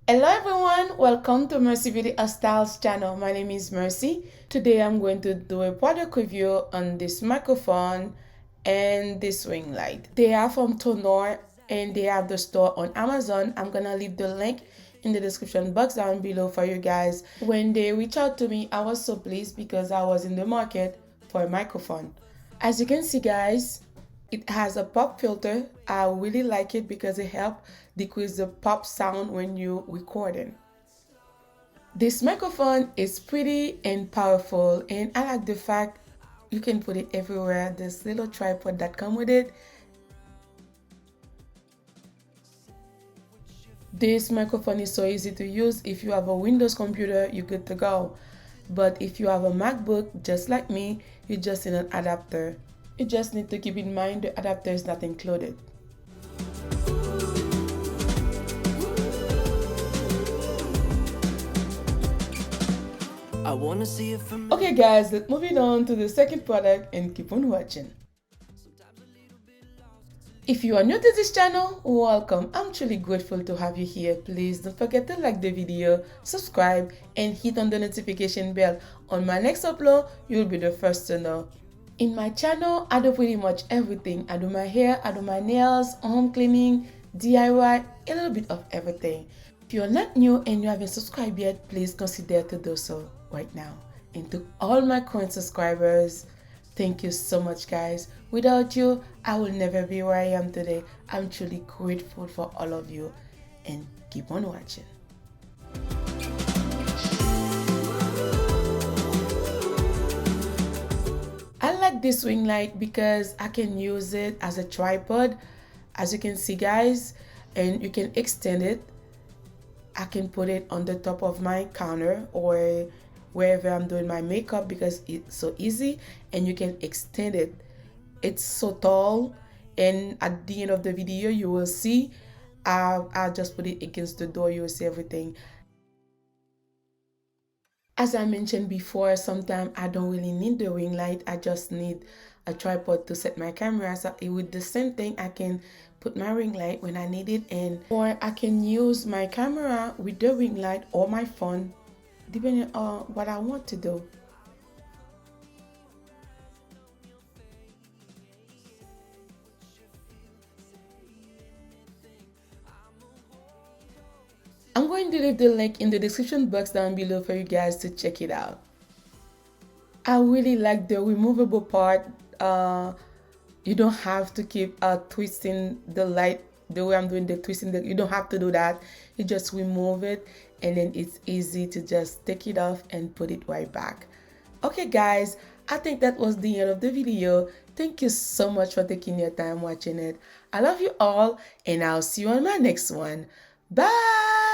Hello everyone, welcome to Mercy Beauty Styles channel. My name is Mercy. Today I'm going to do a product review on this microphone and this ring light. They are from TONOR and they have the store on Amazon. I'm gonna leave the link in the description box down below for you guys. When they reached out to me, I was so pleased because I was in the market for a microphone. As you can see guys, it has a pop filter. I really like it because it helps decrease the pop sound when you're recording. This microphone is pretty and powerful, and I like the fact you can put it everywhere. This little tripod that comes with it. This microphone is so easy to use. If you have a Windows computer, you're good to go. But if you have a MacBook, just like me, you just need an adapter. You just need to keep in mind the adapter is not included. Okay guys, let's move it on to the second product and keep on watching. If you are new to this channel, welcome. I'm truly grateful to have you here. Please don't forget to like the video, subscribe, and hit on the notification bell. On my next upload, you'll be the first to know. In my channel, I do pretty much everything. I do my hair, I do my nails, home cleaning, DIY, a little bit of everything. If you're not new and you haven't subscribed yet, please consider to do so right now. And to all my current subscribers, thank you so much guys. Without you, I will never be where I am today. I'm truly grateful for all of you, and keep on watching. I like this ring light because I can use it as a tripod, as you can see guys, and you can extend it. I can put it on the top of my counter or wherever I'm doing my makeup because it's so easy, and you can extend it. It's so tall, and at the end of the video you will see I'll just put it against the door. You will see everything. As I mentioned before, sometimes I don't really need the ring light. I just need a tripod to set my camera. So with the same thing, I can put my ring light when I need it, or I can use my camera with the ring light or my phone, depending on what I want to do. I'm going to leave the link in the description box down below for you guys to check it out. I really like the removable part. You don't have to keep twisting the light the way I'm doing the twisting. You don't have to do that. You just remove it, and then it's easy to just take it off and put it right back. Okay guys, I think that was the end of the video. Thank you so much for taking your time watching it. I love you all, and I'll see you on my next one. Bye.